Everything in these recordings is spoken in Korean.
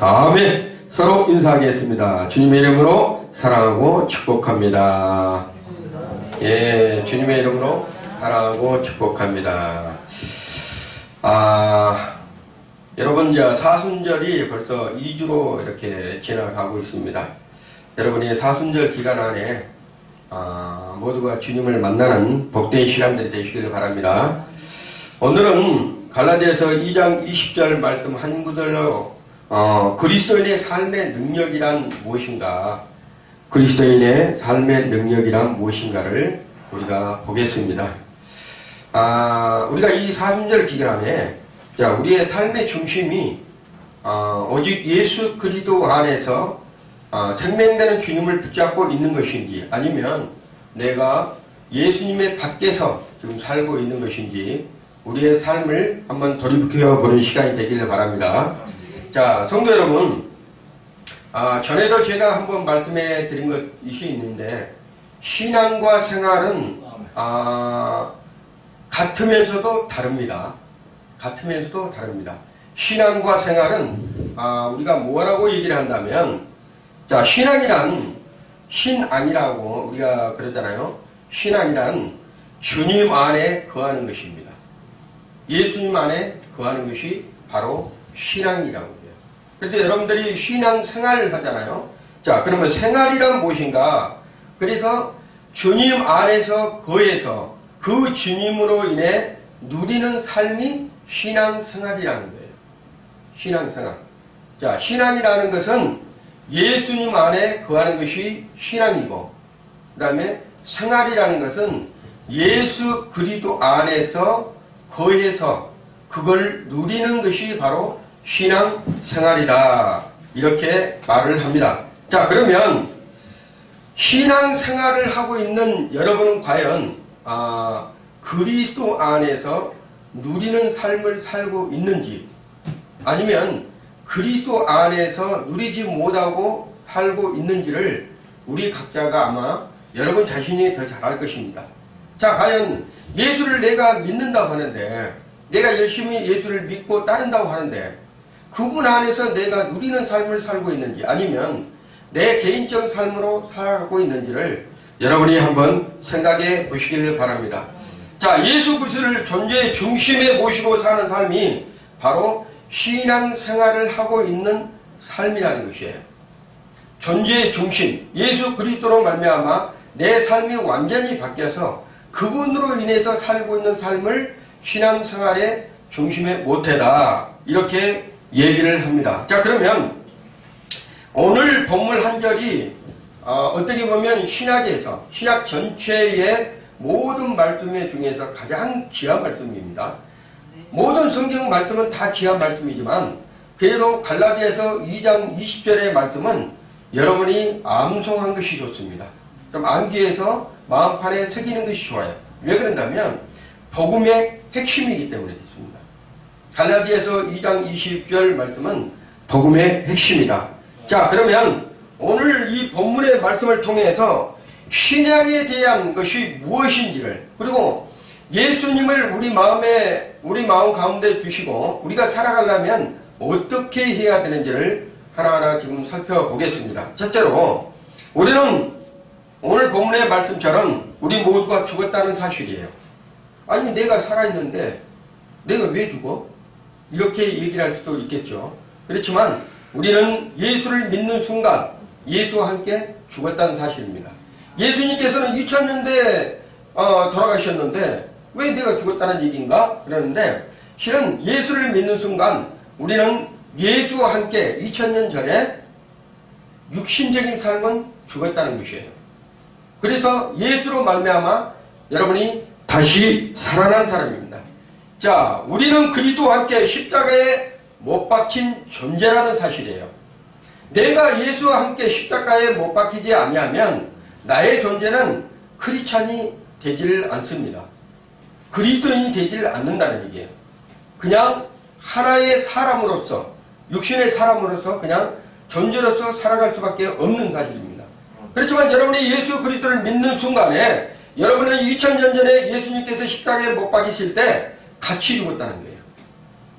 아멘. 서로 인사하겠습니다. 주님의 이름으로 사랑하고 축복합니다. 예, 주님의 이름으로 사랑하고 축복합니다. 여러분, 이제 사순절이 벌써 2주로 이렇게 지나가고 있습니다. 여러분이 사순절 기간 안에 모두가 주님을 만나는 복된 시간들이 되시길 바랍니다. 오늘은 갈라디아서 2장 20절 말씀 한 구절로 그리스도인의 삶의 능력이란 무엇인가, 그리스도인의 삶의 능력이란 무엇인가를 우리가 보겠습니다. 우리가 이 사순절 기간 안에 우리의 삶의 중심이 오직 예수 그리스도 안에서 생명되는 주님을 붙잡고 있는 것인지, 아니면 내가 예수님의 밖에서 지금 살고 있는 것인지 우리의 삶을 한번 돌이켜보는 시간이 되기를 바랍니다. 자, 성도 여러분, 전에도 제가 한번 말씀해 드린 것이 있는데, 신앙과 생활은 같으면서도 다릅니다. 같으면서도 다릅니다. 신앙과 생활은 우리가 뭐라고 얘기를 한다면, 자, 신앙이라고 우리가 그러잖아요. 신앙이란 주님 안에 거하는 것입니다. 예수님 안에 거하는 것이 바로 신앙이라고 해요. 그래서 여러분들이 신앙 생활을 하잖아요. 자, 그러면 생활이란 무엇인가? 그래서 주님 안에서 거해서 그 주님으로 인해 누리는 삶이 신앙 생활이라는 거예요. 신앙 생활. 자, 신앙이라는 것은 예수님 안에 거하는 것이 신앙이고, 그 다음에 생활이라는 것은 예수 그리스도 안에서 거해서 그걸 누리는 것이 바로 신앙 생활이다, 이렇게 말을 합니다. 자, 그러면 신앙 생활을 하고 있는 여러분은 과연 그리스도 안에서 누리는 삶을 살고 있는지, 아니면 그리스도 안에서 누리지 못하고 살고 있는지를 우리 각자가 아마 여러분 자신이 더 잘 알 것입니다. 자, 과연 예수를 내가 믿는다고 하는데, 내가 열심히 예수를 믿고 따른다고 하는데, 그분 안에서 내가 누리는 삶을 살고 있는지, 아니면 내 개인적 삶으로 살아가고 있는지를 여러분이 한번 생각해 보시길 바랍니다. 자, 예수 그리스도를 존재의 중심에 모시고 사는 삶이 바로 신앙 생활을 하고 있는 삶이라는 것이에요. 존재의 중심, 예수 그리스도로 말미암아 내 삶이 완전히 바뀌어서 그분으로 인해서 살고 있는 삶을 신앙 생활의 중심에 모태다, 이렇게 얘기를 합니다. 자, 그러면 오늘 본문 한 절이 어떻게 보면 신약에서, 신약 전체의 모든 말씀 중에서 가장 귀한 말씀입니다. 모든 성경 말씀은 다 귀한 말씀이지만, 그래도 갈라디아서 2장 20절의 말씀은 여러분이 암송한 것이 좋습니다. 좀 암기해서 마음판에 새기는 것이 좋아요. 왜 그런다면 복음의 핵심이기 때문에 그렇습니다. 갈라디아서 2장 20절 말씀은 복음의 핵심이다. 자, 그러면 오늘 이 본문의 말씀을 통해서 신앙에 대한 것이 무엇인지를, 그리고 예수님을 우리 마음 가운데 두시고 우리가 살아가려면 어떻게 해야 되는지를 하나하나 지금 살펴보겠습니다. 첫째로, 우리는 오늘 본문의 말씀처럼 우리 모두가 죽었다는 사실이에요. 아니, 내가 살아있는데 내가 왜 죽어? 이렇게 얘기를 할 수도 있겠죠. 그렇지만 우리는 예수를 믿는 순간 예수와 함께 죽었다는 사실입니다. 예수님께서는 2000년대에 돌아가셨는데 왜 내가 죽었다는 얘기인가? 그러는데, 실은 예수를 믿는 순간 우리는 예수와 함께 2000년 전에 육신적인 삶은 죽었다는 것이에요. 그래서 예수로 말미암아 여러분이 다시 살아난 사람입니다. 자, 우리는 그리스도와 함께 십자가에 못 박힌 존재라는 사실이에요. 내가 예수와 함께 십자가에 못 박히지 아니하면 나의 존재는 크리스찬이 되지를 않습니다. 그리스도인이 되지를 않는다는 얘기예요. 그냥 하나의 사람으로서, 육신의 사람으로서 그냥 존재로서 살아갈 수밖에 없는 사실입니다. 그렇지만 여러분이 예수 그리스도를 믿는 순간에 여러분은 2000년 전에 예수님께서 십자가에 못 박히실 때 같이 죽었다는 거예요.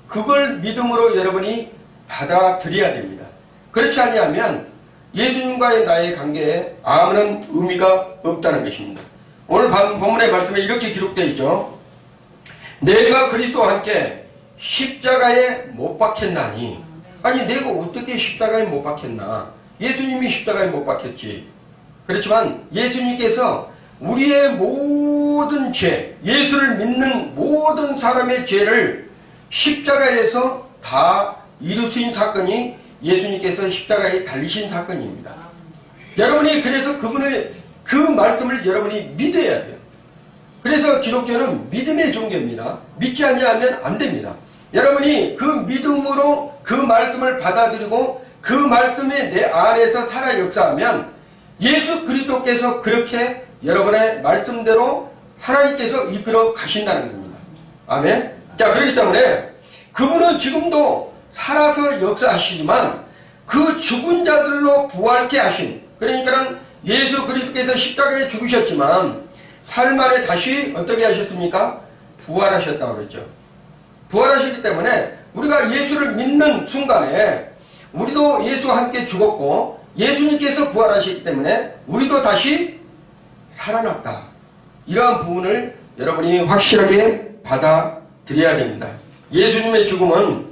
그걸 믿음으로 여러분이 받아들여야 됩니다. 그렇지 아니하면 예수님과의 나의 관계에 아무런 의미가 없다는 것입니다. 오늘 본문의 말씀에 이렇게 기록되어 있죠. 내가 그리스도와 함께 십자가에 못 박혔나니. 아니 내가 어떻게 십자가에 못 박혔나. 예수님이 십자가에 못 박혔지. 그렇지만 예수님께서 우리의 모든 죄, 예수를 믿는 모든 사람의 죄를 십자가에서 다 이루신 사건이 예수님께서 십자가에 달리신 사건입니다. 여러분이 그래서 그분의 그 말씀을 여러분이 믿어야 돼요. 그래서 기독교는 믿음의 종교입니다. 믿지 않으면 안 됩니다. 여러분이 그 믿음으로 그 말씀을 받아들이고 그 말씀이 내 안에서 살아 역사하면 예수 그리스도께서 그렇게 여러분의 말씀대로 하나님께서 이끌어 가신다는 겁니다. 아멘. 자, 그렇기 때문에 그분은 지금도 살아서 역사하시지만 그 죽은 자들로 부활케 하신, 그러니까 예수 그리스도께서 십자가에 죽으셨지만 삶 안에 다시 어떻게 하셨습니까? 부활하셨다고 그랬죠. 부활하셨기 때문에 우리가 예수를 믿는 순간에 우리도 예수와 함께 죽었고 예수님께서 부활하셨기 때문에 우리도 다시 살아났다. 이러한 부분을 여러분이 확실하게 받아들여야 됩니다. 예수님의 죽음은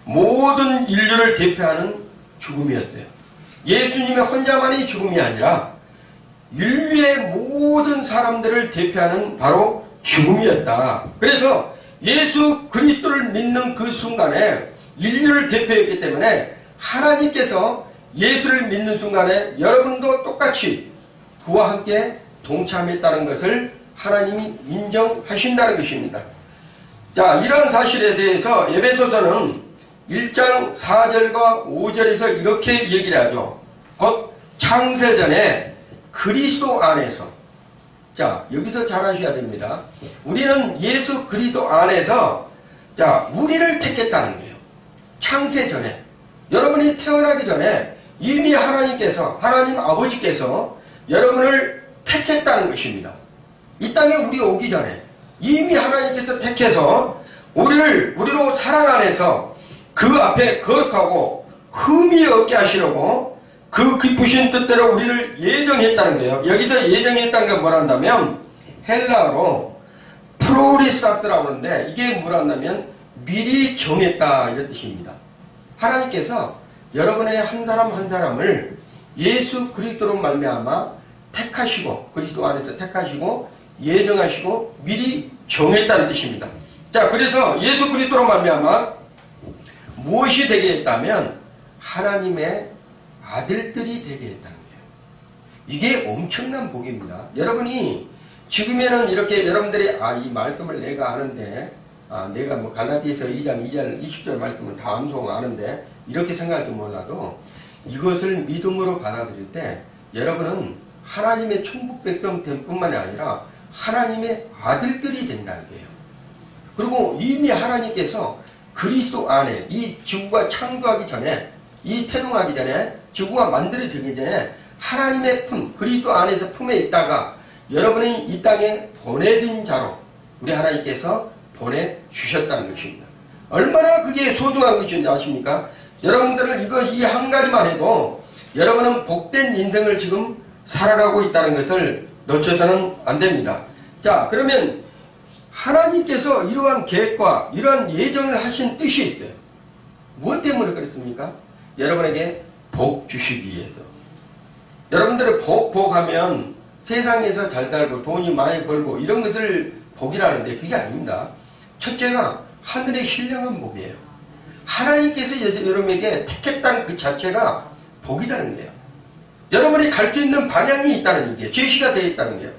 모든 인류를 대표하는 죽음이었대요. 예수님의 혼자만의 죽음이 아니라 인류의 모든 사람들을 대표하는 바로 죽음이었다. 그래서 예수 그리스도를 믿는 그 순간에 인류를 대표했기 때문에 하나님께서 예수를 믿는 순간에 여러분도 똑같이 그와 함께 동참했다는 것을 하나님이 인정하신다는 것입니다. 자, 이런 사실에 대해서 에베소서는 1장 4절과 5절에서 이렇게 얘기를 하죠. 곧 창세전에 그리스도 안에서. 자, 여기서 잘 하셔야 됩니다. 우리는 예수 그리스도 안에서 자, 우리를 택했다는 거예요. 창세전에. 여러분이 태어나기 전에 이미 하나님께서, 하나님 아버지께서 여러분을 택했다는 것입니다. 이 땅에 우리 오기 전에 이미 하나님께서 택해서 우리로 사랑 안에서 그 앞에 거룩하고 흠이 없게 하시려고 그 기쁘신 뜻대로 우리를 예정했다는 거예요. 여기서 예정했다는 건 뭐란다면 헬라어로 프로리사스라고 하는데 이게 뭐란다면 미리 정했다 이런 뜻입니다. 하나님께서 여러분의 한 사람 한 사람을 예수 그리스도로 말미암아 택하시고 그리스도 안에서 택하시고 예정하시고 미리 정했다는 뜻입니다. 자, 그래서 예수 그리스도로 말미암아 무엇이 되게 했다면 하나님의 아들들이 되게 했다는 거예요. 이게 엄청난 복입니다. 여러분이 지금에는 이렇게 여러분들이 이 말씀을 내가 아는데 내가 뭐 갈라디아서 2장 2절 20절 말씀은 다 암송 아는데 이렇게 생각할지 몰라도 이것을 믿음으로 받아들일 때 여러분은 하나님의 천국 백성 됨 뿐만이 아니라 하나님의 아들들이 된다는 거예요. 그리고 이미 하나님께서 그리스도 안에 이 지구가 창조하기 전에 이 태동하기 전에 지구가 만들어지기 전에 하나님의 품 그리스도 안에서 품에 있다가 여러분이 이 땅에 보내진 자로 우리 하나님께서 보내주셨다는 것입니다. 얼마나 그게 소중한 것인지 아십니까? 여러분들은 이 한 가지만 해도 여러분은 복된 인생을 지금 살아가고 있다는 것을 놓쳐서는 안 됩니다. 자, 그러면 하나님께서 이러한 계획과 이러한 예정을 하신 뜻이 있어요. 무엇 때문에 그랬습니까? 여러분에게 복 주시기 위해서. 여러분들이 복하면 세상에서 잘 살고 돈이 많이 벌고 이런 것을 복이라는데 그게 아닙니다. 첫째가 하늘의 신령한 복이에요. 하나님께서 여러분에게 택했다는 그 자체가 복이라는 거예요. 여러분이 갈 수 있는 방향이 있다는 얘기예요. 제시가 되어 있다는 거예요.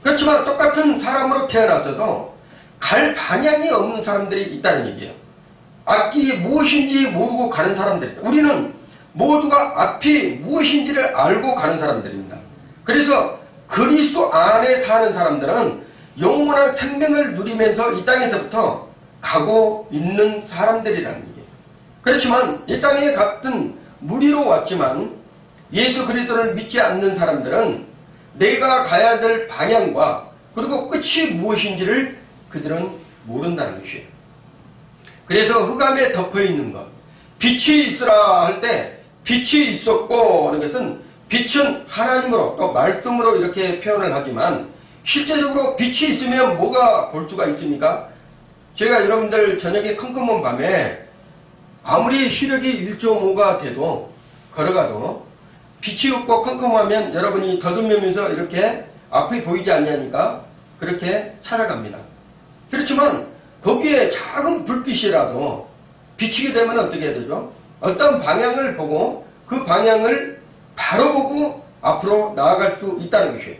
그렇지만 똑같은 사람으로 태어났어도 갈 방향이 없는 사람들이 있다는 얘기예요. 앞이 무엇인지 모르고 가는 사람들이다. 우리는 모두가 앞이 무엇인지를 알고 가는 사람들입니다. 그래서 그리스도 안에 사는 사람들은 영원한 생명을 누리면서 이 땅에서부터 가고 있는 사람들이라는 얘기예요. 그렇지만 이 땅에 같은 무리로 왔지만 예수 그리스도를 믿지 않는 사람들은 내가 가야 될 방향과 그리고 끝이 무엇인지를 그들은 모른다는 것이에요. 그래서 흑암에 덮여있는 것, 빛이 있으라 할 때 빛이 있었고 하는 것은 빛은 하나님으로 또 말씀으로 이렇게 표현을 하지만 실제적으로 빛이 있으면 뭐가 볼 수가 있습니까? 제가 여러분들 저녁에 컴컴한 밤에 아무리 시력이 1.5가 돼도 걸어가도 빛이 없고 컴컴하면 여러분이 더듬으면서 이렇게 앞이 보이지 않냐니까 그렇게 살아갑니다. 그렇지만 거기에 작은 불빛이라도 비치게 되면 어떻게 되죠? 어떤 방향을 보고 그 방향을 바로 보고 앞으로 나아갈 수 있다는 것이에요.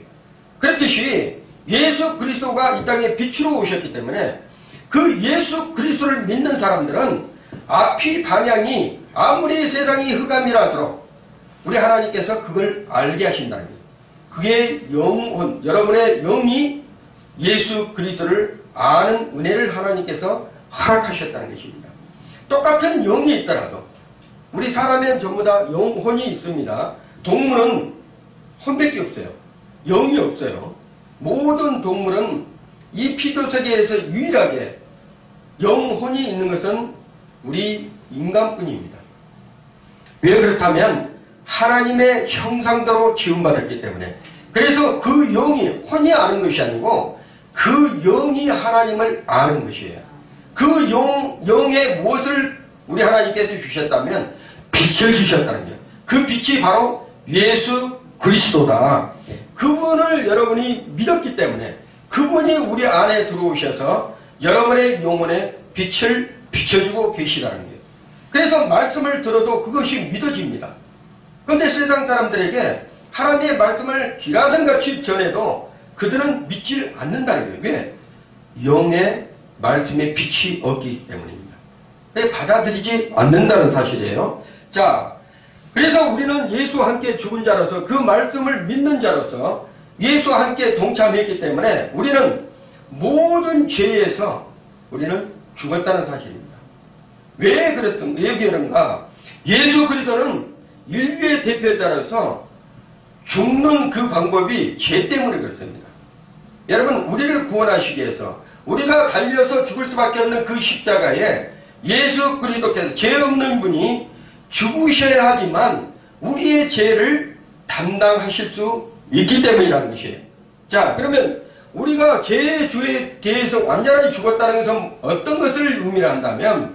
그렇듯이 예수 그리스도가 이 땅에 빛으로 오셨기 때문에 그 예수 그리스도를 믿는 사람들은 앞이 방향이 아무리 세상이 흑암이라도록 우리 하나님께서 그걸 알게 하신다는 거예요. 그게 영혼, 여러분의 영이 예수 그리스도를 아는 은혜를 하나님께서 허락하셨다는 것입니다. 똑같은 영이 있더라도 우리 사람은 전부 다 영혼이 있습니다. 동물은 혼밖에 없어요. 영이 없어요. 모든 동물은 이 피조세계에서 유일하게 영혼이 있는 것은 우리 인간뿐입니다. 왜 그렇다면 하나님의 형상대로 지음받았기 때문에. 그래서 그 영이 혼이 아는 것이 아니고 그 영이 하나님을 아는 것이에요. 그 영의 무엇을 우리 하나님께서 주셨다면 빛을 주셨다는 거예요. 그 빛이 바로 예수 그리스도다. 그분을 여러분이 믿었기 때문에 그분이 우리 안에 들어오셔서 여러분의 영혼에 빛을 비춰주고 계시다는 거예요. 그래서 말씀을 들어도 그것이 믿어집니다. 그런데 세상 사람들에게 하나님의 말씀을 기라성같이 전해도 그들은 믿지 않는다는 거예요. 왜? 영의 말씀에 빛이 없기 때문입니다. 받아들이지 않는다는 사실이에요. 자, 그래서 우리는 예수와 함께 죽은 자로서 그 말씀을 믿는 자로서 예수와 함께 동참했기 때문에 우리는 모든 죄에서 우리는 죽었다는 사실입니다. 왜 그렇습니까? 왜 그런가? 예수 그리스도는 인류의 대표자로서 죽는 그 방법이 죄 때문에 그렇습니다. 여러분, 우리를 구원하시기 위해서 우리가 달려서 죽을 수밖에 없는 그 십자가에 예수 그리스도께서 죄 없는 분이 죽으셔야 하지만 우리의 죄를 담당하실 수 있기 때문이라는 것이에요. 자, 그러면 우리가 죄의 주에 대해서 완전히 죽었다는 것은 어떤 것을 의미를 한다면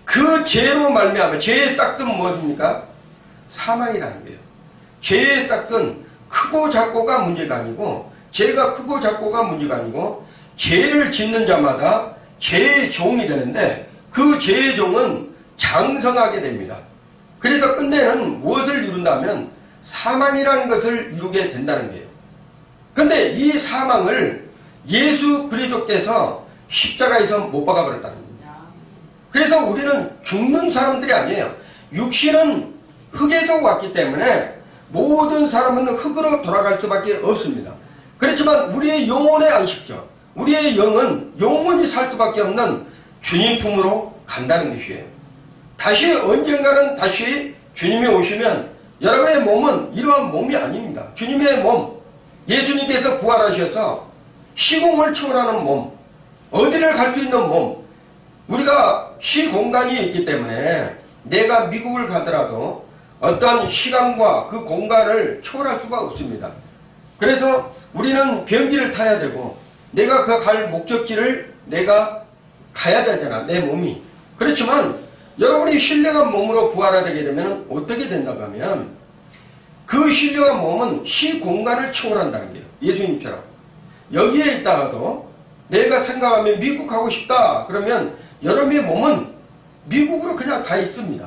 그 죄로 말미암아 죄의 싹은 무엇입니까? 사망이라는 거예요. 죄의 싹은 크고 작고가 문제가 아니고 죄가 크고 작고가 문제가 아니고 죄를 짓는 자마다 죄의 종이 되는데 그 죄의 종은 장성하게 됩니다. 그래서 끝내는 무엇을 이룬다면 사망이라는 것을 이루게 된다는 거예요. 그런데 이 사망을 예수 그리스도께서 십자가에서 못 박아버렸다는 겁니다. 그래서 우리는 죽는 사람들이 아니에요. 육신은 흙에서 왔기 때문에 모든 사람은 흙으로 돌아갈 수밖에 없습니다. 그렇지만 우리의 영혼의 안식처, 우리의 영은 영원히 살 수밖에 없는 주님 품으로 간다는 것이에요. 다시 언젠가는 다시 주님이 오시면 여러분의 몸은 이러한 몸이 아닙니다. 주님의 몸, 예수님께서 부활하셔서 시공을 초월하는 몸, 어디를 갈 수 있는 몸, 우리가 시공간이 있기 때문에 내가 미국을 가더라도 어떤 시간과 그 공간을 초월할 수가 없습니다. 그래서 우리는 비행기를 타야 되고 내가 그 갈 목적지를 내가 가야 되잖아, 내 몸이. 그렇지만 여러분이 신령한 몸으로 부활하게 되면 어떻게 된다고 하면 그 신령한 몸은 시공간을 초월한다는 거예요. 예수님처럼. 여기에 있다가도 내가 생각하면 미국 가고 싶다 그러면 여러분의 몸은 미국으로 그냥 가 있습니다.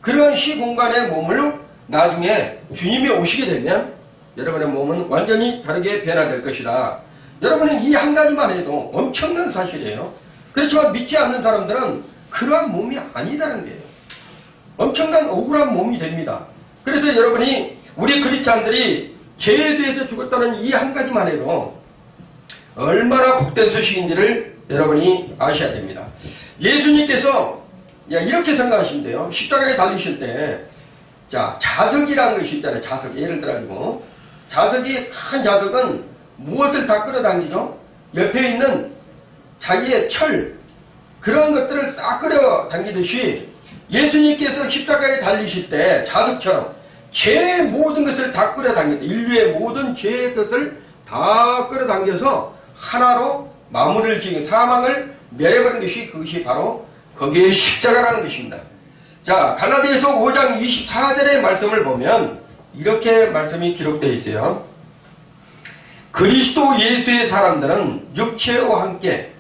그러한 시공간의 몸을 나중에 주님이 오시게 되면 여러분의 몸은 완전히 다르게 변화될 것이다. 여러분은 이 한 가지만 해도 엄청난 사실이에요. 그렇지만 믿지 않는 사람들은 그러한 몸이 아니다는 거예요. 엄청난 억울한 몸이 됩니다. 그래서 여러분이 우리 크리스찬들이 죄에 대해서 죽었다는 이 한 가지만 해도 얼마나 복된 소식인지를 여러분이 아셔야 됩니다. 예수님께서 이렇게 생각하시면 돼요. 십자가에 달리실 때 자석이라는 것이 있잖아요. 자석. 예를 들어가지고 자석이 큰 자석은 무엇을 다 끌어당기죠? 옆에 있는 자기의 철 그런 것들을 싹 끌어당기듯이 예수님께서 십자가에 달리실 때 자석처럼 죄의 모든 것을 다 끌어당겼다. 인류의 모든 죄의 것을 다 끌어당겨서 하나로 마무리를 지은 사망을 내려버린 것이 그것이 바로 거기에 십자가라는 것입니다. 자, 갈라디아서 5장 24절의 말씀을 보면 이렇게 말씀이 기록되어 있어요. 그리스도 예수의 사람들은 육체와 함께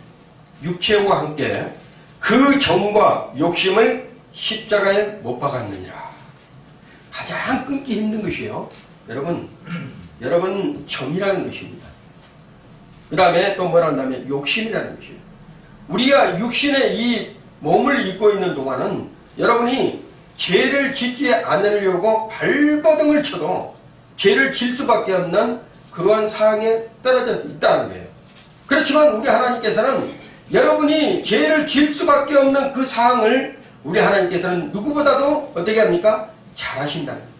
그 정과 욕심을 십자가에 못 박았느니라. 가장 끊기 힘든 것이요. 여러분 정이라는 것입니다. 그 다음에 또 뭐라 한다면 욕심이라는 것이에요. 우리가 육신의 이 몸을 입고 있는 동안은 여러분이 죄를 짓지 않으려고 발버둥을 쳐도 죄를 질 수밖에 없는 그러한 상황에 떨어져 있다는 거예요. 그렇지만 우리 하나님께서는 여러분이 죄를 질 수밖에 없는 그 상황을 우리 하나님께서는 누구보다도 어떻게 합니까? 잘하신다는 거예요.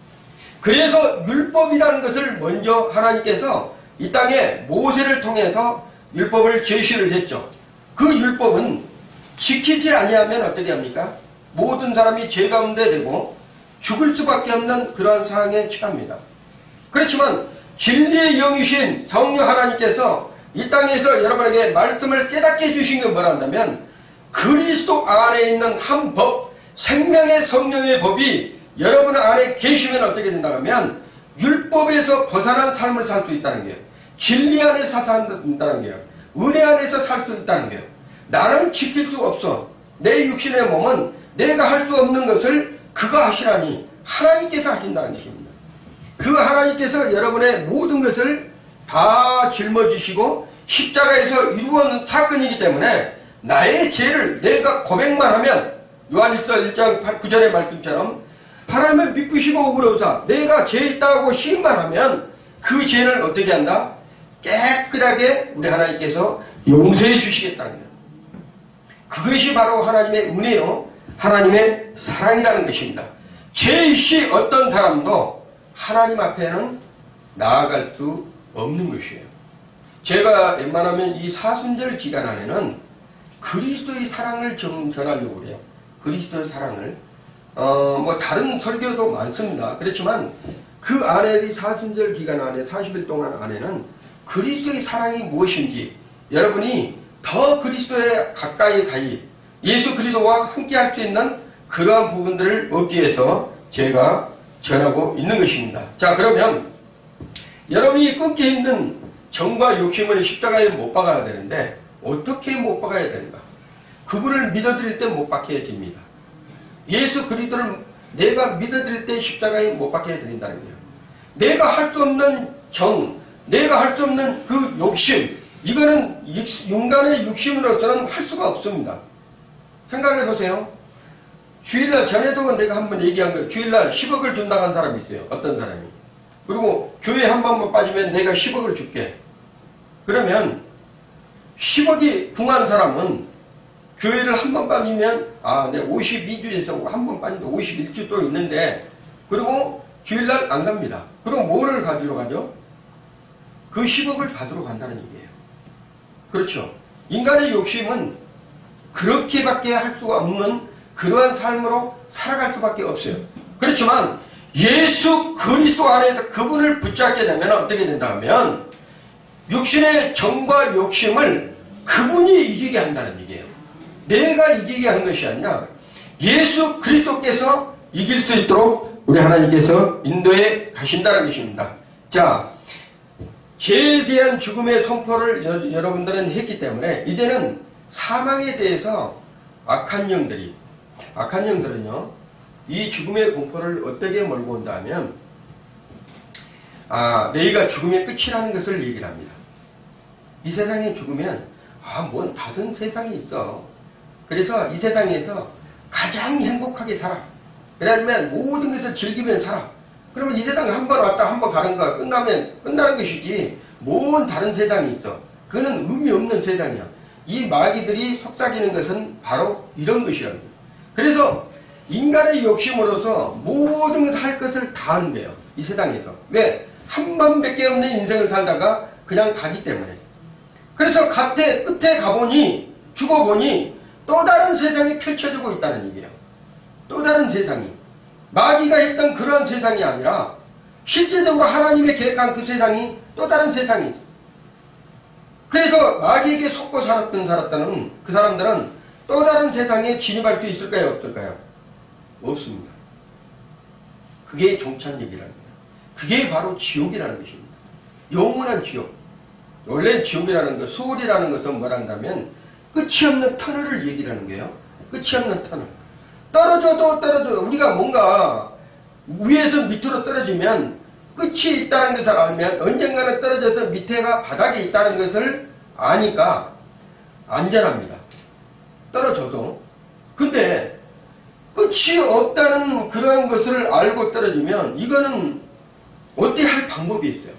그래서 율법이라는 것을 먼저 하나님께서 이 땅에 모세를 통해서 율법을 제시를 했죠. 그 율법은 지키지 아니하면 어떻게 합니까? 모든 사람이 죄 가운데 되고 죽을 수밖에 없는 그러한 상황에 처합니다. 그렇지만 진리의 영이신 성령 하나님께서 이 땅에서 여러분에게 말씀을 깨닫게 해주신 건 뭐라 한다면 그리스도 안에 있는 한 법, 생명의 성령의 법이 여러분 안에 계시면 어떻게 된다 하면 율법에서 벗어난 삶을 살 수 있다는 거예요. 진리 안에서 산다는 거예요. 은혜 안에서 살 수 있다는 거예요. 나는 지킬 수가 없어. 내 육신의 몸은 내가 할 수 없는 것을 그가 하시라니 하나님께서 하신다는 것입니다. 그 하나님께서 여러분의 모든 것을 다 짊어지시고 십자가에서 이루어진 사건이기 때문에 나의 죄를 내가 고백만 하면 요한일서 1장 9절의 말씀처럼 하나님을 믿으시고 그러사 내가 죄 있다고 시인만 하면 그 죄를 어떻게 한다? 깨끗하게 우리 하나님께서 용서해 주시겠다는 거예요. 그것이 바로 하나님의 은혜요, 하나님의 사랑이라는 것입니다. 죄이시 어떤 사람도 하나님 앞에는 나아갈 수 없는 것이에요. 제가 웬만하면 이 사순절 기간 안에는 그리스도의 사랑을 전하려고 그래요. 그리스도의 사랑을. 뭐 다른 설교도 많습니다. 그렇지만 그 안에 이 사순절 기간 안에 40일 동안 안에는 그리스도의 사랑이 무엇인지 여러분이 더 그리스도에 가까이 가이 예수 그리스도와 함께 할 수 있는 그러한 부분들을 얻기 위해서 제가 전하고 있는 것입니다. 자, 그러면 여러분이 끊기 힘든 정과 욕심을 십자가에 못 박아야 되는데 어떻게 못 박아야 되는가? 그분을 믿어드릴 때 못 박혀야 됩니다. 예수 그리스도를 내가 믿어드릴 때 십자가에 못 박혀야 된다는 거예요. 내가 할 수 없는 정, 내가 할 수 없는 그 욕심, 이거는 인간의 욕심으로서는 할 수가 없습니다. 생각해 보세요. 주일날 전에도 내가 한번 얘기한 거예요. 주일날 10억을 준다고 한 사람이 있어요. 어떤 사람이. 그리고 교회 한 번만 빠지면 내가 10억을 줄게. 그러면 10억이 궁한 사람은 교회를 한 번 빠지면 내가 52주에서 한 번 빠지면 51주 또 있는데 그리고 주일날 안 갑니다. 그럼 뭐를 가지러 가죠? 그 10억을 받으러 간다는 얘기예요. 그렇죠. 인간의 욕심은 그렇게밖에 할 수가 없는 그러한 삶으로 살아갈 수밖에 없어요. 그렇지만 예수 그리스도 안에서 그분을 붙잡게 되면 어떻게 된다 하면 육신의 정과 욕심을 그분이 이기게 한다는 얘기예요. 내가 이기게 하는 것이 아니라 예수 그리스도께서 이길 수 있도록 우리 하나님께서 인도해 가신다는 것입니다. 자, 죄에 대한 죽음의 선포를 여러분들은 했기 때문에 이제는 사망에 대해서 악한 영들은요 이 죽음의 공포를 어떻게 몰고 온다 하면 너희가 죽음의 끝이라는 것을 얘기를 합니다. 이 세상에 죽으면 뭔 다른 세상이 있어. 그래서 이 세상에서 가장 행복하게 살아. 그러면 모든 것을 즐기면 살아. 그러면 이 세상에 한 번 왔다 한 번 가는 거 끝나면 끝나는 것이지 뭔 다른 세상이 있어. 그거는 의미 없는 세상이야. 이 마귀들이 속삭이는 것은 바로 이런 것이라는 거예요. 그래서 인간의 욕심으로서 모든 할 것을 다 하는 거예요. 이 세상에서. 왜? 한 번밖에 없는 인생을 살다가 그냥 가기 때문에. 그래서 끝에 가보니 죽어보니 또 다른 세상이 펼쳐지고 있다는 얘기예요. 또 다른 세상이, 마귀가 했던 그러한 세상이 아니라 실제적으로 하나님의 계획한 그 세상이 또 다른 세상이. 그래서 마귀에게 속고 살았던 그 사람들은 또 다른 세상에 진입할 수 있을까요? 없을까요? 없습니다. 그게 종찬얘기라는 거예요. 그게 바로 지옥이라는 것입니다. 영원한 지옥. 원래 지옥이라는 것, 소울이라는 것은 뭐라 한다면 끝이 없는 터널을 얘기하는 거예요. 끝이 없는 터널. 떨어져도 우리가 뭔가 위에서 밑으로 떨어지면 끝이 있다는 것을 알면 언젠가는 떨어져서 밑에가 바닥에 있다는 것을 아니까 안전합니다. 떨어져도. 근데 끝이 없다는 그런 것을 알고 떨어지면 이거는 어떻게 할 방법이 있어요.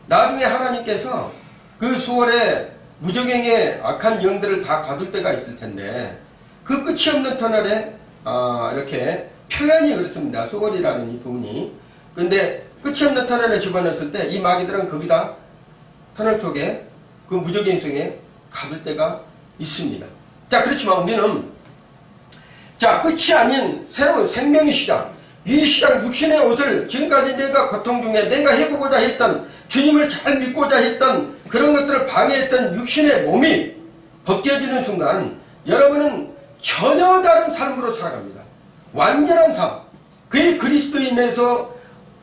나중에 하나님께서 그 수월에 무적행의 악한 영들을 다 가둘 때가 있을 텐데 그 끝이 없는 터널에 이렇게 표현이 그렇습니다. 수월이라는 이 부분이. 근데 끝이 없는 터널에 집어넣었을 때 이 마귀들은 거기다 터널 속에 그 무적행 속에 가둘 때가 있습니다. 자, 그렇지만 우리는 자, 끝이 아닌 새로운 생명의 시작, 이 시작 육신의 옷을 지금까지 내가 고통 중에 내가 해보고자 했던 주님을 잘 믿고자 했던 그런 것들을 방해했던 육신의 몸이 벗겨지는 순간 여러분은 전혀 다른 삶으로 살아갑니다. 완전한 삶. 그의 그리스도인에서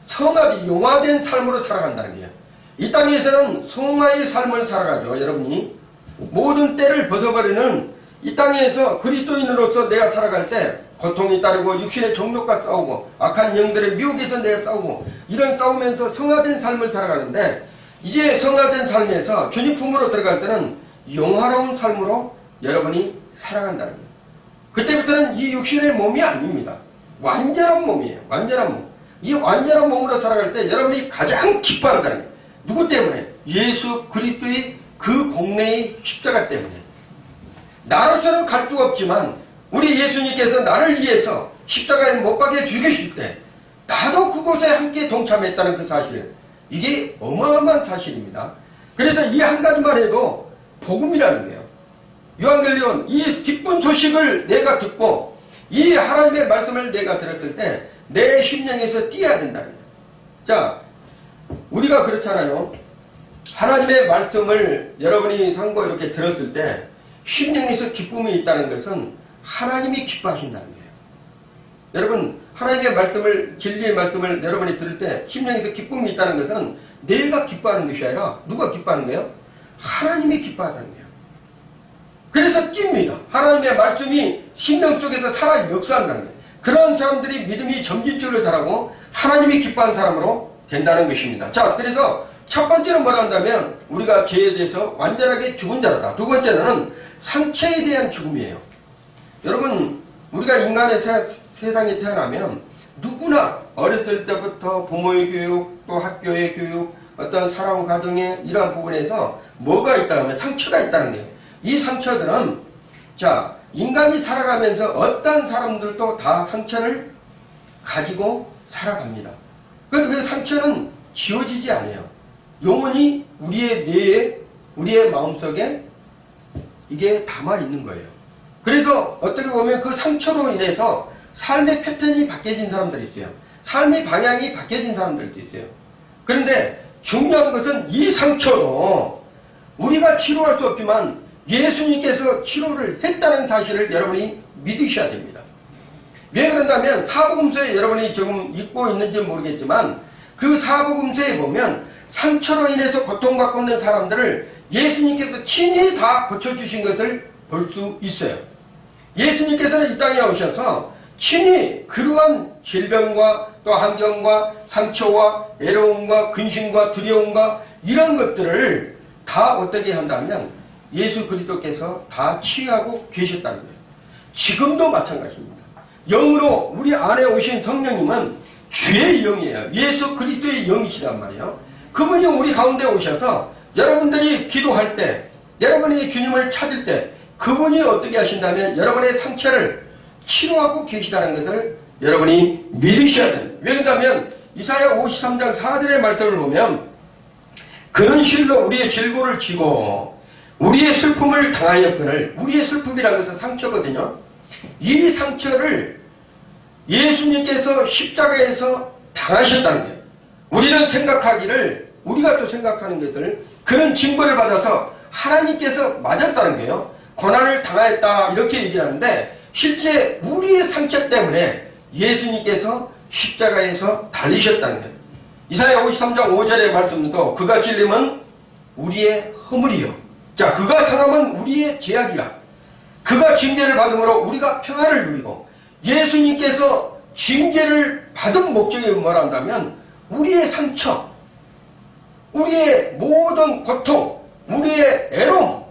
성화된 용화된 삶으로 살아간다는 거예요. 이 땅에서는 성화의 삶을 살아가죠. 여러분이 모든 때를 벗어버리는 이 땅에서 그리스도인으로서 내가 살아갈 때 고통이 따르고 육신의 정욕과 싸우고 악한 영들의 미혹에서 내가 싸우고 이런 싸우면서 성화된 삶을 살아가는데 이제 성화된 삶에서 주님 품으로 들어갈 때는 영화로운 삶으로 여러분이 살아간다는 거예요. 그때부터는 이 육신의 몸이 아닙니다. 완전한 몸이에요. 완전한 몸. 이 완전한 몸으로 살아갈 때 여러분이 가장 기뻐한다는 거예요. 누구 때문에? 예수 그리스도의 그 공로의 십자가 때문에. 나로서는 갈 수가 없지만 우리 예수님께서 나를 위해서 십자가에 못 박혀 죽이실 때 나도 그곳에 함께 동참했다는 그 사실, 이게 어마어마한 사실입니다. 그래서 이 한 가지만 해도 복음이라는 거예요. 요한계시록 이 기쁜 소식을 내가 듣고 이 하나님의 말씀을 내가 들었을 때 내 심령에서 뛰어야 된다는 거예요. 자, 우리가 그렇잖아요. 하나님의 말씀을 여러분이 상고 이렇게 들었을 때 심령에서 기쁨이 있다는 것은 하나님이 기뻐하신다는 거예요. 여러분, 하나님의 말씀을, 진리의 말씀을 여러분이 들을 때 심령에서 기쁨이 있다는 것은 내가 기뻐하는 것이 아니라 누가 기뻐하는 거예요? 하나님이 기뻐하다는 거예요. 그래서 뜁니다. 하나님의 말씀이 심령 속에서 살아 역사한다는 거예요. 그런 사람들이 믿음이 점진적으로 자라고 하나님이 기뻐하는 사람으로 된다는 것입니다. 자, 그래서 첫 번째는 뭐라 한다면 우리가 죄에 대해서 완전하게 죽은 자라다. 두 번째는 상처에 대한 죽음이에요. 여러분, 우리가 인간의 세상에 태어나면 누구나 어렸을 때부터 부모의 교육, 또 학교의 교육, 어떤 살아온 가정의 이러한 부분에서 뭐가 있다 하면 상처가 있다는 거예요. 이 상처들은 자, 인간이 살아가면서 어떤 사람들도 다 상처를 가지고 살아갑니다. 그런데 그 상처는 지워지지 않아요. 영원히 우리의 뇌에, 우리의 마음속에 이게 담아있는 거예요. 그래서 어떻게 보면 그 상처로 인해서 삶의 패턴이 바뀌어진 사람들이 있어요. 삶의 방향이 바뀌어진 사람들도 있어요. 그런데 중요한 것은 이 상처도 우리가 치료할 수 없지만 예수님께서 치료를 했다는 사실을 여러분이 믿으셔야 됩니다. 왜 그런다면 사복음서에 여러분이 지금 읽고 있는지 모르겠지만 그 사복음서에 보면 상처로 인해서 고통받고 있는 사람들을 예수님께서 친히 다 고쳐주신 것을 볼 수 있어요. 예수님께서는 이 땅에 오셔서 친히 그러한 질병과 또 환경과 상처와 애로움과 근심과 두려움과 이런 것들을 다 어떻게 한다면 예수 그리스도께서 다 치유하고 계셨다는 거예요. 지금도 마찬가지입니다. 영으로 우리 안에 오신 성령님은 주의 영이에요. 예수 그리스도의 영이시란 말이에요. 그분이 우리 가운데 오셔서 여러분들이 기도할 때, 여러분이 주님을 찾을 때 그분이 어떻게 하신다면 여러분의 상처를 치료하고 계시다는 것을 여러분이 믿으셔야 됩니다. 왜 그런다면 이사야 53장 4절의 말씀을 보면 그는 실로 우리의 질고를 지고 우리의 슬픔을 당하였거늘, 우리의 슬픔이라는 것은 상처거든요. 이 상처를 예수님께서 십자가에서 당하셨다는 거예요. 우리는 생각하기를, 우리가 또 생각하는 것을, 그런 징벌을 받아서 하나님께서 맞았다는 거예요. 고난을 당하였다 이렇게 얘기하는데, 실제 우리의 상처 때문에 예수님께서 십자가에서 달리셨다는 거예요. 이사야 53장 5절의 말씀도 그가 찔림은 우리의 허물이요, 자 그가 상함은 우리의 죄악이라. 그가 징계를 받음으로 우리가 평안을 누리고, 예수님께서 징계를 받은 목적이 뭐라 한다면 우리의 상처, 우리의 모든 고통, 우리의 애로움,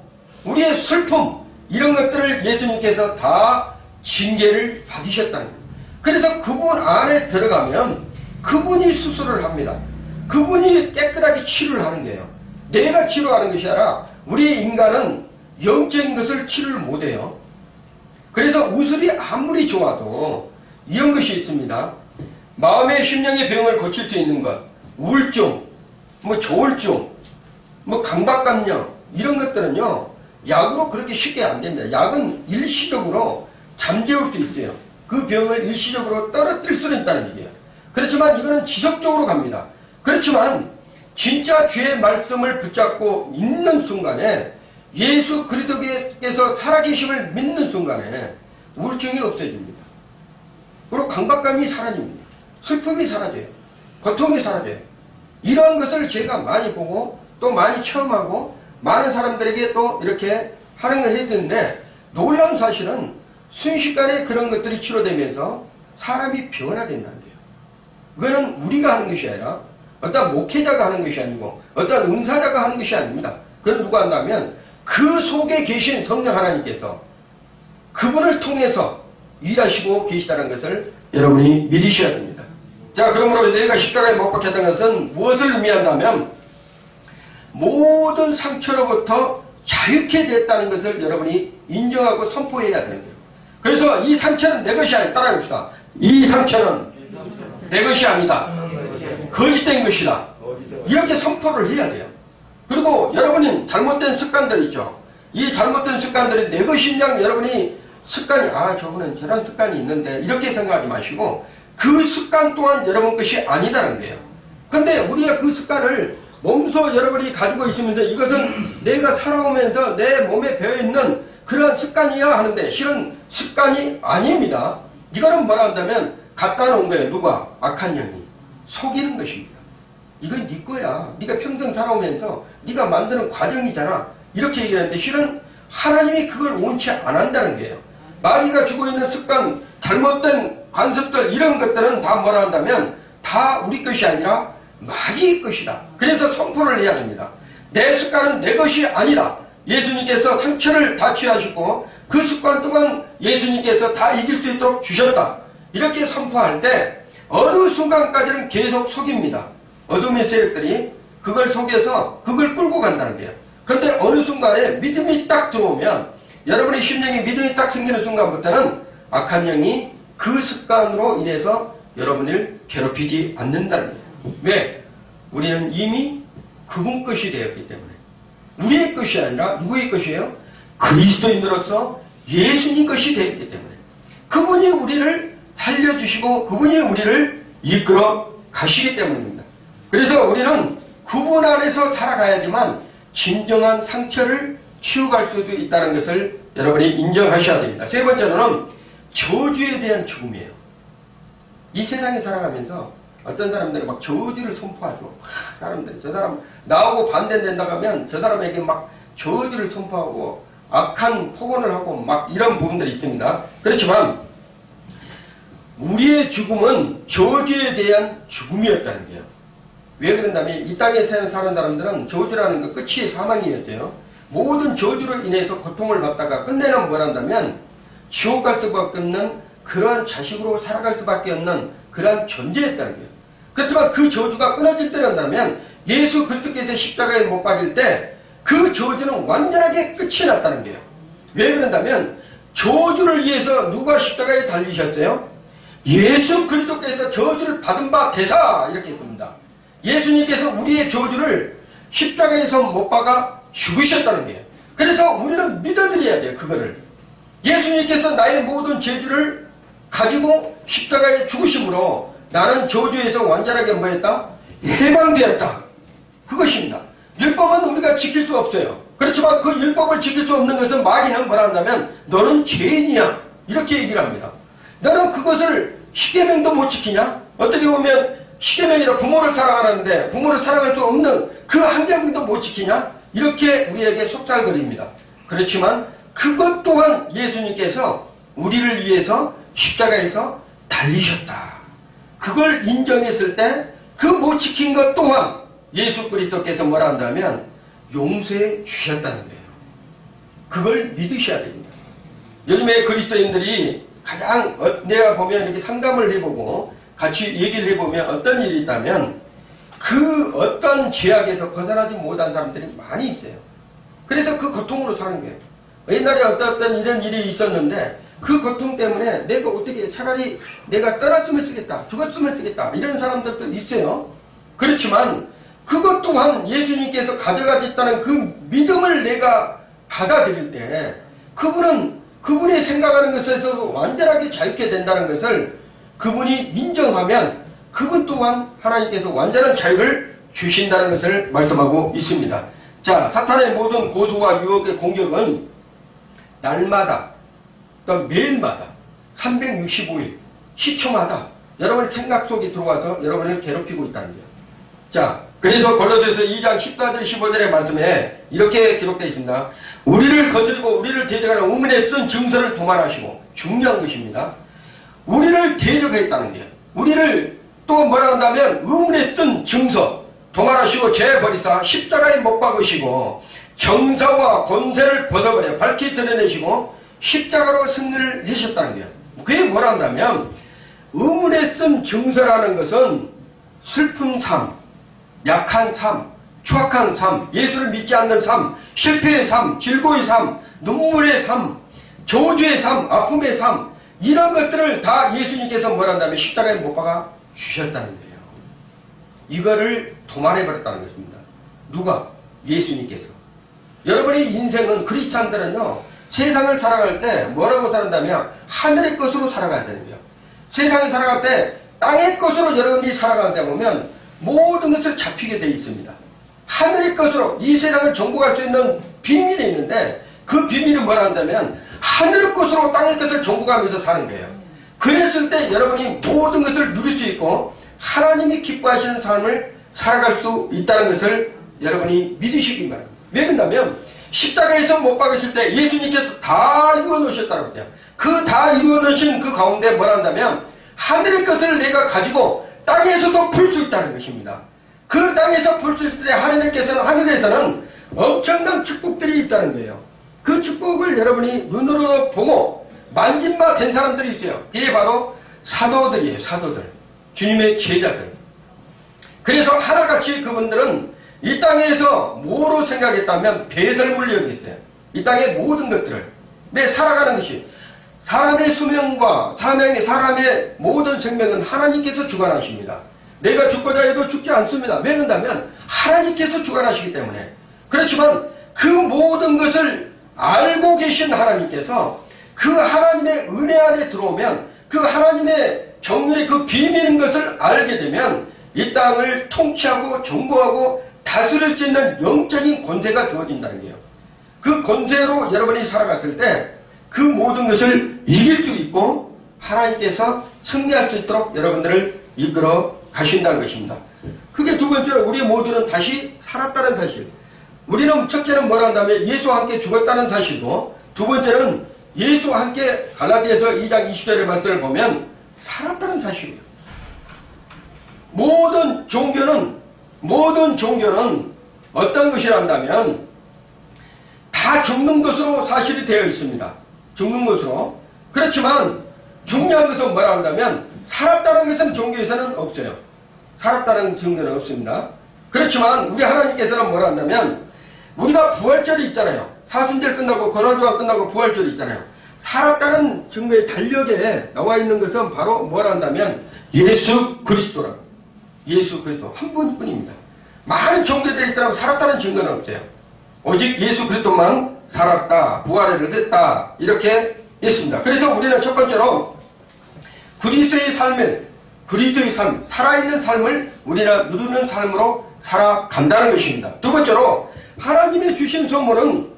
우리의 슬픔, 이런 것들을 예수님께서 다 징계를 받으셨다는 거예요. 그래서 그분 안에 들어가면 그분이 수술을 합니다. 그분이 깨끗하게 치료를 하는 거예요. 내가 치료하는 것이 아니라 우리 인간은 영적인 것을 치료를 못해요. 그래서 우슬이 아무리 좋아도 이런 것이 있습니다. 마음의 심령의 병을 고칠 수 있는 것, 우울증, 조울증, 강박감염, 이런 것들은요 약으로 그렇게 쉽게 안 됩니다. 약은 일시적으로 잠재울 수 있어요. 그 병을 일시적으로 떨어뜨릴 수는 있다는 얘기예요. 그렇지만 이거는 지속적으로 갑니다. 그렇지만 진짜 주의 말씀을 붙잡고 있는 순간에, 예수 그리스도께서 살아계심을 믿는 순간에 우울증이 없어집니다. 그리고 강박감이 사라집니다. 슬픔이 사라져요. 고통이 사라져요. 이러한 것을 제가 많이 보고 또 많이 체험하고 많은 사람들에게 또 이렇게 하는 걸 했는데, 놀라운 사실은 순식간에 그런 것들이 치료되면서 사람이 변화된다는 거예요. 그거는 우리가 하는 것이 아니라 어떤 목회자가 하는 것이 아니고 어떤 은사자가 하는 것이 아닙니다. 그건 누가 한다면 그 속에 계신 성령 하나님께서 그분을 통해서 일하시고 계시다는 것을 여러분이 믿으셔야 됩니다. 자, 그러므로 내가 십자가에 못 박혔던 것은 무엇을 의미한다면 모든 상처로부터 자유케 됐다는 것을 여러분이 인정하고 선포해야 되는 거예요. 그래서 이 상처는 내 것이 아니다. 따라합시다. 이 상처는 내 것이 아니다. 거짓된 것이다. 이렇게 선포를 해야 돼요. 그리고 여러분이 잘못된 습관들 있죠. 이 잘못된 습관들이 내 것인 양 여러분이 습관이, 저분은 저런 습관이 있는데 이렇게 생각하지 마시고 그 습관 또한 여러분 것이 아니다는 거예요. 근데 우리가 그 습관을 몸소 여러분이 가지고 있으면서 이것은 내가 살아오면서 내 몸에 배어있는 그런 습관이야 하는데, 실은 습관이 아닙니다. 이거는 뭐라 한다면 갖다 놓은 거예요. 누가? 악한 영이 속이는 것입니다. 이건 네 거야. 네가 평생 살아오면서 네가 만드는 과정이잖아. 이렇게 얘기하는데, 실은 하나님이 그걸 원치 안 한다는 거예요. 마귀가 주고 있는 습관, 잘못된 관습들, 이런 것들은 다 뭐라 한다면 다 우리 것이 아니라 마귀의 것이다. 그래서 선포를 해야 됩니다. 내 습관은 내 것이 아니다. 예수님께서 상처를 다 취하시고 그 습관 또한 예수님께서 다 이길 수 있도록 주셨다. 이렇게 선포할 때 어느 순간까지는 계속 속입니다. 어둠의 세력들이 그걸 속여서 그걸 끌고 간다는 거예요. 그런데 어느 순간에 믿음이 딱 들어오면, 여러분의 심령에 믿음이 딱 생기는 순간부터는 악한 영이 그 습관으로 인해서 여러분을 괴롭히지 않는다는 거예요. 왜? 우리는 이미 그분 것이 되었기 때문에. 우리의 것이 아니라 누구의 것이에요? 그리스도인으로서 예수님 것이 되었기 때문에. 그분이 우리를 살려주시고 그분이 우리를 이끌어 가시기 때문입니다. 그래서 우리는 그분 안에서 살아가야지만 진정한 상처를 치유갈 수도 있다는 것을 여러분이 인정하셔야 됩니다. 세 번째로는 저주에 대한 죽음이에요. 이 세상에 살아가면서 어떤 사람들은 막 저주를 선포하죠. 사람들, 저 사람 나하고 반대된다고 하면 저 사람에게 막 저주를 선포하고 악한 폭언을 하고 막 이런 부분들이 있습니다. 그렇지만 우리의 죽음은 저주에 대한 죽음이었다는 거예요. 왜 그런다면 이 땅에 사는 사람들은 저주라는 것 끝이 사망이었어요. 모든 저주로 인해서 고통을 받다가 끝내는 뭐란다면 지옥 갈 수밖에 없는 그러한 자식으로 살아갈 수밖에 없는 그러한 존재였다는 거예요. 그렇지만 그 저주가 끊어질 때란다면 예수 그리스도께서 십자가에 못 박일 때 그 저주는 완전하게 끝이 났다는 거예요. 왜 그런다면 저주를 위해서 누가 십자가에 달리셨어요? 예수 그리스도께서 저주를 받은 바 되사 이렇게 했습니다. 예수님께서 우리의 저주를 십자가에서 못 박아 죽으셨다는 거예요. 그래서 우리는 믿어드려야 돼요. 그거를. 예수님께서 나의 모든 저주를 가지고 십자가의 죽으심으로 나는 저주에서 완전하게 뭐했다? 해방되었다. 그것입니다. 율법은 우리가 지킬 수 없어요. 그렇지만 그 율법을 지킬 수 없는 것은 마귀는 뭐라 한다면 너는 죄인이야. 이렇게 얘기를 합니다. 너는 그것을 십계명도 못 지키냐? 어떻게 보면 십계명이라 부모를 사랑하는데 부모를 사랑할 수 없는 그 한 계명도 못 지키냐? 이렇게 우리에게 속삭거립니다. 그렇지만 그것 또한 예수님께서 우리를 위해서 십자가에서 달리셨다. 그걸 인정했을 때 그 못 지킨 것 또한 예수 그리스도께서 뭐라 한다면 용서해 주셨다는 거예요. 그걸 믿으셔야 됩니다. 요즘에 그리스도인들이 가장 내가 보면 이렇게 상담을 해보고 같이 얘기를 해보면 어떤 일이 있다면 그 어떤 죄악에서 벗어나지 못한 사람들이 많이 있어요. 그래서 그 고통으로 사는 거예요. 옛날에 어떤 이런 일이 있었는데 그 고통 때문에 내가 어떻게 차라리 내가 떠났으면 쓰겠다, 죽었으면 쓰겠다 이런 사람들도 있어요. 그렇지만 그것 또한 예수님께서 가져가셨다는 그 믿음을 내가 받아들일 때 그분이 생각하는 것에서도 완전하게 자유케 된다는 것을 그분이 인정하면 그것 또한 하나님께서 완전한 자유를 주신다는 것을 말씀하고 있습니다. 자, 사탄의 모든 고소와 유혹의 공격은 날마다 또 매일마다 365일 시초마다 여러분의 생각 속에 들어와서 여러분을 괴롭히고 있다는 거예요. 자, 그래서 골로새서 2장 14절 15절의 말씀에 이렇게 기록되어 있습니다. 우리를 거스르고 우리를 대적하는 의문에 쓴 증서를 도말하시고, 중요한 것입니다. 우리를 대적했다는 거예요. 우리를 또 뭐라 한다면 의문에 쓴 증서 도말하시고 죄 버리사 십자가에 못 박으시고 정사와 권세를 벗어버려 밝히 드러내시고 십자가로 승리를 하셨다는 거예요. 그게 뭐라 한다면 의문에 쓴 증서라는 것은 슬픈 삶, 약한 삶, 추악한 삶, 예수를 믿지 않는 삶, 실패의 삶, 질고의 삶, 눈물의 삶, 저주의 삶, 아픔의 삶, 이런 것들을 다 예수님께서 뭐라 한다면 십자가에 못 박아 주셨다는 거예요. 이거를 도말해버렸다는 것입니다. 누가? 예수님께서. 여러분의 인생은 크리스찬들은요, 세상을 살아갈 때 뭐라고 살아간다면 하늘의 것으로 살아가야 되는 거예요. 세상에 살아갈 때 땅의 것으로 여러분이 살아가다 보면 모든 것을 잡히게 되어 있습니다. 하늘의 것으로 이 세상을 정복할 수 있는 비밀이 있는데 그 비밀은 뭐라 한다면 하늘의 것으로 땅의 것을 정복하면서 사는 거예요. 그랬을 때 여러분이 모든 것을 누릴 수 있고 하나님이 기뻐하시는 삶을 살아갈 수 있다는 것을 여러분이 믿으시기 바랍니다. 왜 그런다면 십자가에서 못 박으실 때 예수님께서 다 이루어 놓으셨다고 해요. 그 다 이루어 놓으신 그 가운데 뭐라 한다면 하늘의 것을 내가 가지고 땅에서도 풀 수 있다는 것입니다. 그 땅에서 풀 수 있을 때 하늘에서는 엄청난 축복들이 있다는 거예요. 그 축복을 여러분이 눈으로 보고 만진 바 된 사람들이 있어요. 이게 바로 사도들이에요. 사도들. 주님의 제자들. 그래서 하나같이 그분들은 이 땅에서 뭐로 생각했다면 배설물로 여겼어요. 이 땅의 모든 것들을. 내 살아가는 것이 사람의 수명과 사람의 모든 생명은 하나님께서 주관하십니다. 내가 죽고자 해도 죽지 않습니다. 왜 그런다면 하나님께서 주관하시기 때문에. 그렇지만 그 모든 것을 알고 계신 하나님께서 그 하나님의 은혜 안에 들어오면 그 하나님의 정률의 그 비밀인 것을 알게 되면 이 땅을 통치하고 정복하고 다스릴 수 있는 영적인 권세가 주어진다는 거예요. 그 권세로 여러분이 살아갔을 때 그 모든 것을 이길 수 있고 하나님께서 승리할 수 있도록 여러분들을 이끌어 가신다는 것입니다. 그게 두 번째로 우리 모두는 다시 살았다는 사실. 우리는 첫째는 뭐라 한다면 예수와 함께 죽었다는 사실이고 두 번째는 예수와 함께 갈라디아서 2장 20절의 말씀을 보면 살았다는 사실이에요. 모든 종교는 어떤 것이란다면 다 죽는 것으로 사실이 되어 있습니다. 죽는 것으로. 그렇지만 중요한 것은 뭐라 한다면 살았다는 것은 종교에서는 없어요. 살았다는 증거는 없습니다. 그렇지만 우리 하나님께서는 뭐라 한다면 우리가 부활절이 있잖아요. 사순절 끝나고 건화조항 끝나고 부활절이 있잖아요. 살았다는 증거의 달력에 나와 있는 것은 바로 뭐라 한다면 예수 그리스도라고. 예수 그리스도 한 분뿐입니다. 많은 종교들이 있더라도 살았다는 증거는 없어요. 오직 예수 그리스도만 살았다, 부활을 했다 이렇게 했습니다. 그래서 우리는 첫 번째로 그리스도의 삶, 살아있는 삶을 우리가 누리는 삶으로 살아간다는 것입니다. 두 번째로 하나님의 주신 선물은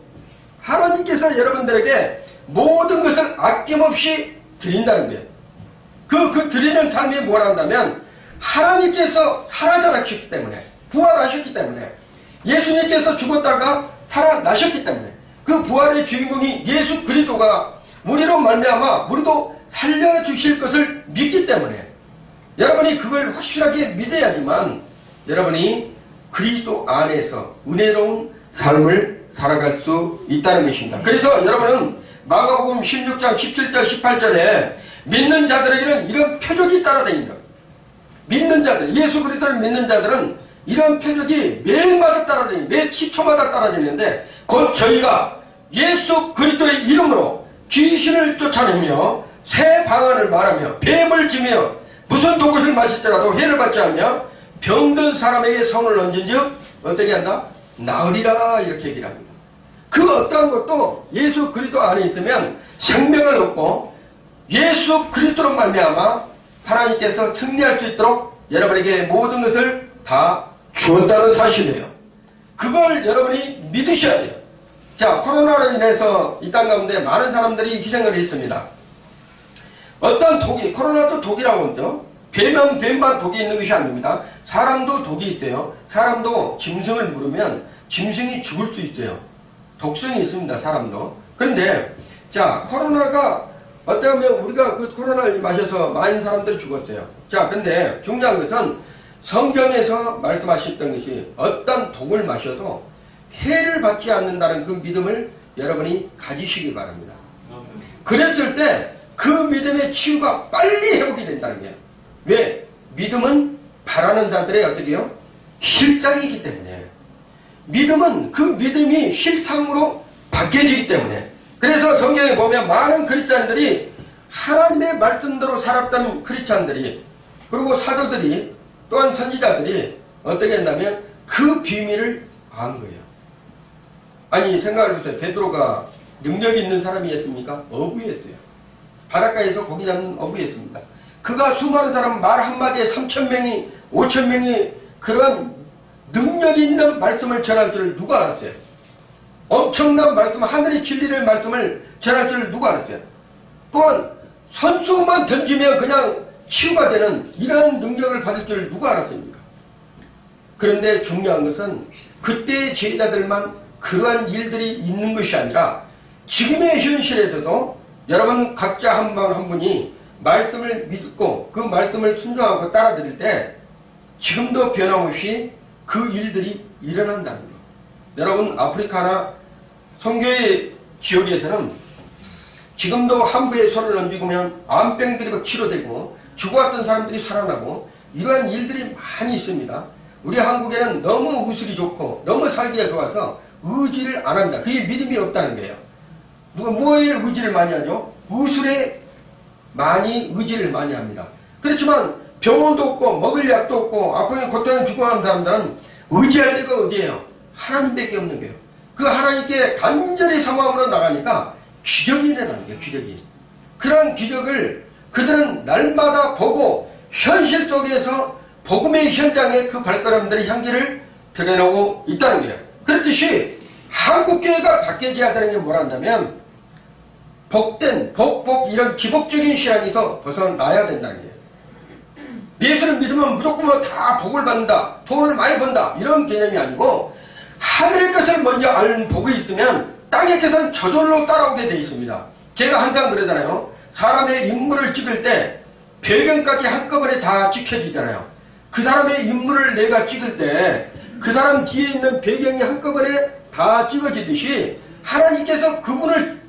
하나님께서 여러분들에게 모든 것을 아낌없이 드린다는 거예요. 그 드리는 삶이 뭐란다면 하나님께서 살아나셨기 때문에, 부활하셨기 때문에, 예수님께서 죽었다가 살아나셨기 때문에, 그 부활의 주인공이 예수 그리스도가 우리로 말미암아 우리도 살려주실 것을 믿기 때문에 여러분이 그걸 확실하게 믿어야지만 여러분이 그리스도 안에서 은혜로운 삶을 살아갈 수 있다는 것입니다. 그래서 여러분은 마가복음 16장 17절 18절에 믿는 자들에게는 이런 표적이 따라다닙니다. 믿는 자들, 예수 그리스도를 믿는 자들은 이런 표적이 매일마다 따라다니고 매 10초마다 따라다니는데 곧 저희가 예수 그리스도의 이름으로 귀신을 쫓아내며 새 방언을 말하며 뱀을 지며 무슨 독것을 마실지라도 해를 받지 않으며 병든 사람에게 손을 얹은즉 어떻게 한다? 나으리라 이렇게 얘기를 합니다. 그 어떠한 것도 예수 그리스도 안에 있으면 생명을 얻고 예수 그리스도로 말미암아 하나님께서 승리할 수 있도록 여러분에게 모든 것을 다 주었다는 사실이에요. 그걸 여러분이 믿으셔야 돼요. 자, 코로나로 인해서 이 땅 가운데 많은 사람들이 희생을 했습니다. 어떤 독이, 코로나도 독이라고 하죠. 뱀만 독이 있는 것이 아닙니다. 사람도 독이 있어요. 사람도 짐승을 물으면 짐승이 죽을 수 있어요. 독성이 있습니다. 사람도. 그런데 자, 코로나가 어쩌면 우리가 그 코로나를 마셔서 많은 사람들이 죽었어요. 자, 근데 중요한 것은 성경에서 말씀하셨던 것이 어떤 독을 마셔도 해를 받지 않는다는 그 믿음을 여러분이 가지시기 바랍니다. 그랬을 때 그 믿음의 치유가 빨리 회복이 된다는 거예요. 왜? 믿음은 바라는 자들의 어떻게 해요? 실장이기 때문에. 믿음은 그 믿음이 실상으로 바뀌어지기 때문에. 그래서 성경에 보면 많은 크리스찬들이 하나님의 말씀대로 살았던 크리스찬들이 그리고 사도들이 또한 선지자들이 어떻게 했냐면 그 비밀을 안 거예요. 아니 생각을 해보세요. 베드로가 능력이 있는 사람이었습니까? 어부였어요. 바닷가에서 고기 잡는 어부였습니다. 그가 수많은 사람 말 한마디에 3,000명이 5,000명이 그런 능력이 있는 말씀을 전할 줄 누가 알았어요? 엄청난 말씀, 하늘의 진리를 말씀을 전할 줄 누가 알았어요? 또한 선수만 던지면 그냥 치유가 되는 이런 능력을 받을 줄 누가 알았습니까? 그런데 중요한 것은 그때의 제자들만 그러한 일들이 있는 것이 아니라 지금의 현실에서도 여러분 각자 한 분 한 분이 말씀을 믿고 그 말씀을 순종하고 따라드릴 때 지금도 변함없이 그 일들이 일어난다는 거예요. 여러분 아프리카나 선교의 지역에서는 지금도 함부에 손을 얹으면 암병들이 막 치료되고 죽어왔던 사람들이 살아나고 이러한 일들이 많이 있습니다. 우리 한국에는 너무 우슬이 좋고 너무 살기가 좋아서 의지를 안 합니다. 그게 믿음이 없다는 거예요. 누가 뭐에 의지를 많이 하죠? 우술에 많이 의지를 많이 합니다. 그렇지만 병원도 없고 먹을 약도 없고 아프면 고통에 죽어가는 사람들은 의지할 데가 어디예요? 하나님밖에 없는 거예요. 그 하나님께 간절히 사모함으로 나가니까 기적이 일어나는 거예요. 기적이. 그런 기적을 그들은 날마다 보고 현실 속에서 복음의 현장에 그 발걸음들의 향기를 드러내고 있다는 거예요. 그렇듯이 한국교회가 바뀌어져야 되는 게 뭐라 한다면 복된, 이런 기복적인 신앙에서 벗어나야 된다는 거예요. 예수를 믿으면 무조건 다 복을 받는다, 돈을 많이 번다 이런 개념이 아니고 하늘의 것을 먼저 아는 복이 있으면 땅의 것은 저절로 따라오게 되어 있습니다. 제가 항상 그러잖아요. 사람의 인물을 찍을 때 배경까지 한꺼번에 다 찍혀지잖아요. 그 사람의 인물을 내가 찍을 때 그 사람 뒤에 있는 배경이 한꺼번에 다 찍어지듯이 하나님께서 그분을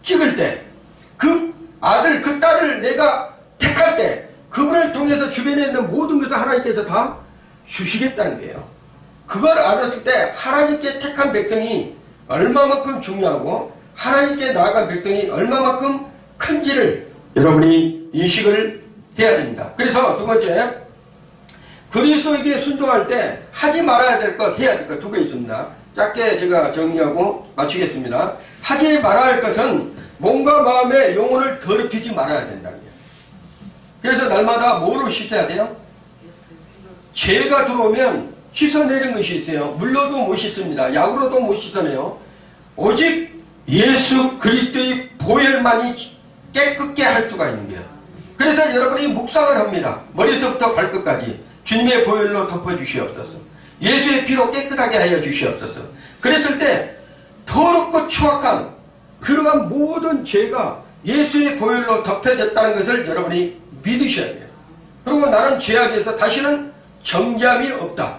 찍을 때 그 아들 그 딸을 내가 택할 때 그분을 통해서 주변에 있는 모든 것을 하나님께서 다 주시겠다는 거예요. 그걸 알았을 때 하나님께 택한 백성이 얼마만큼 중요하고 하나님께 나아간 백성이 얼마만큼 큰지를 여러분이 인식을 해야 됩니다. 그래서 두 번째, 그리스도에게 순종할 때 하지 말아야 될 것, 해야 될 것 두 개 있습니다. 짧게 제가 정리하고 마치겠습니다. 하지 말아야 할 것은 몸과 마음의 영혼을 더럽히지 말아야 된다는 거예요. 날마다 뭐로 씻어야 돼요? 죄가 들어오면 씻어내는 것이 있어요. 물로도 못 씻습니다. 약으로도 못 씻어내요. 오직 예수 그리스도의 보혈만이 깨끗게 할 수가 있는 거예요. 그래서 여러분이 묵상을 합니다. 머리서부터 발끝까지 주님의 보혈로 덮어주시옵소서. 예수의 피로 깨끗하게 하여 주시옵소서. 그랬을 때 더럽고 추악한 그러한 모든 죄가 예수의 보혈로 덮여졌다는 것을 여러분이 믿으셔야 돼요. 그리고 나는 죄악에서 다시는 정죄함이 없다.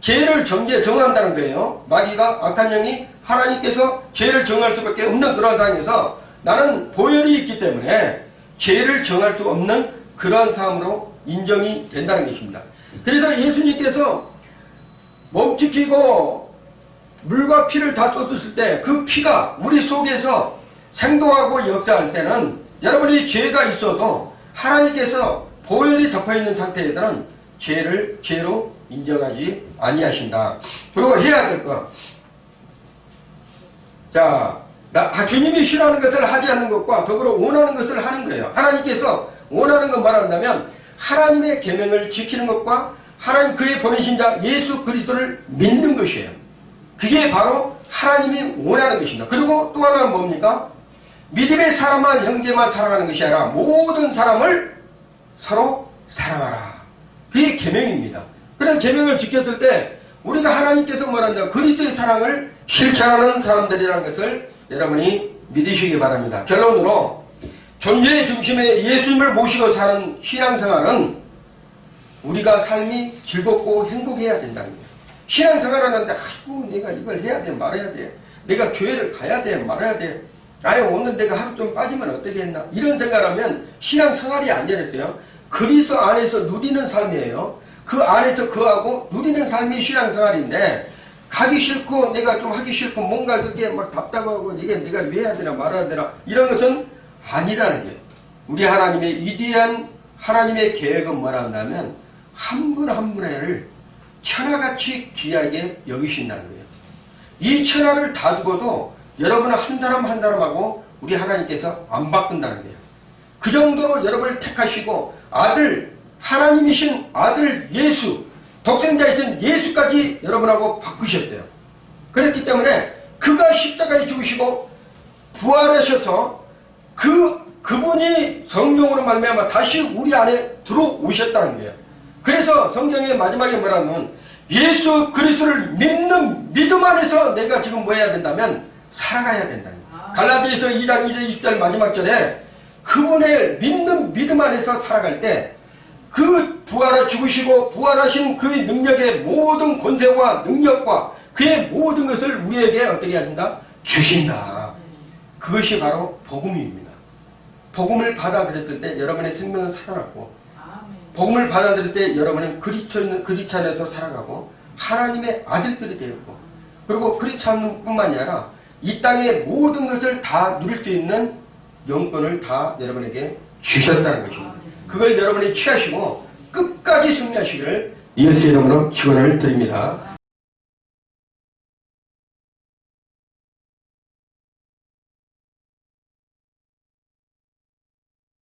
죄를 정한다는 거예요. 마귀가, 악한 영이 하나님께서 죄를 정할 수밖에 없는 그런 상황에서 나는 보혈이 있기 때문에 죄를 정할 수 없는 그러한 사람으로 인정이 된다는 것입니다. 그래서 예수님께서 몸지키고 물과 피를 다 쏟으실 때 그 피가 우리 속에서 생동하고 역사할 때는 여러분이 죄가 있어도 하나님께서 보혈이 덮어있는 상태에서는 죄를 죄로 인정하지 아니하신다. 그리고 해야 될 것. 자, 주님이 싫어하는 것을 하지 않는 것과 더불어 원하는 것을 하는 거예요. 하나님께서 원하는 것 말한다면 하나님의 계명을 지키는 것과 하나님 그의 보내신 자 예수 그리스도를 믿는 것이에요. 그게 바로 하나님이 원하는 것입니다. 그리고 또 하나는 뭡니까? 믿음의 사람만 형제만 사랑하는 것이 아니라 모든 사람을 서로 사랑하라. 그게 계명입니다. 그런 계명을 지켰을 때 우리가 하나님께서 뭐란다? 그리스도의 사랑을 실천하는 사람들이라는 것을 여러분이 믿으시기 바랍니다. 결론으로 존재의 중심에 예수님을 모시고 사는 신앙생활은 우리가 삶이 즐겁고 행복해야 된다는 거예요. 신앙생활 하는데 아이고 내가 이걸 해야 돼 말아야 돼. 내가 교회를 가야 돼 말아야 돼. 아유 오늘 내가 하루 좀 빠지면 어떻게 했나. 이런 생각하면 신앙생활이 안 되는데요. 그리스도 안에서 누리는 삶이에요. 그 안에서 거하고 누리는 삶이 신앙생활인데 가기 싫고 내가 좀 하기 싫고 뭔가 그게 막 답답하고 이게 내가 왜 해야 되나 말아야 되나 이런 것은 아니라는 거예요. 우리 하나님의 위대한 하나님의 계획은 뭐라 한다면 한 분 한 분을 천하같이 귀하게 여기신다는 거예요. 이 천하를 다 두고도 여러분은 한 사람 한 사람하고 우리 하나님께서 안 바꾼다는 거예요. 그 정도로 여러분을 택하시고 아들 하나님이신 아들 예수 독생자이신 예수까지 여러분하고 바꾸셨대요. 그렇기 때문에 그가 십자가에 죽으시고 부활하셔서 그분이 성령으로 말미암아 다시 우리 안에 들어오셨다는 거예요. 그래서 성경의 마지막에 뭐라면 예수 그리스도를 믿는 믿음 안에서 내가 지금 뭐 해야 된다면 살아가야 된다는 거예요. 갈라디아서 2장 20절 마지막 절에 그분의 믿는 믿음 안에서 살아갈 때 그 부활하 죽으시고 부활하신 그의 능력의 모든 권세와 능력과 그의 모든 것을 우리에게 어떻게 하신다? 주신다. 그것이 바로 복음입니다. 복음을 받아들였을 때 여러분의 생명은 살아났고 복음을 받아들일 때 여러분은 그리스도 안에서 살아가고 하나님의 아들들이 되었고 그리고 그리스도 뿐만이 아니라 이 땅의 모든 것을 다 누릴 수 있는 영권을 다 여러분에게 주셨다는 것입니다. 그걸 여러분이 취하시고 끝까지 승리하시기를 예수 이름으로 축원을 드립니다.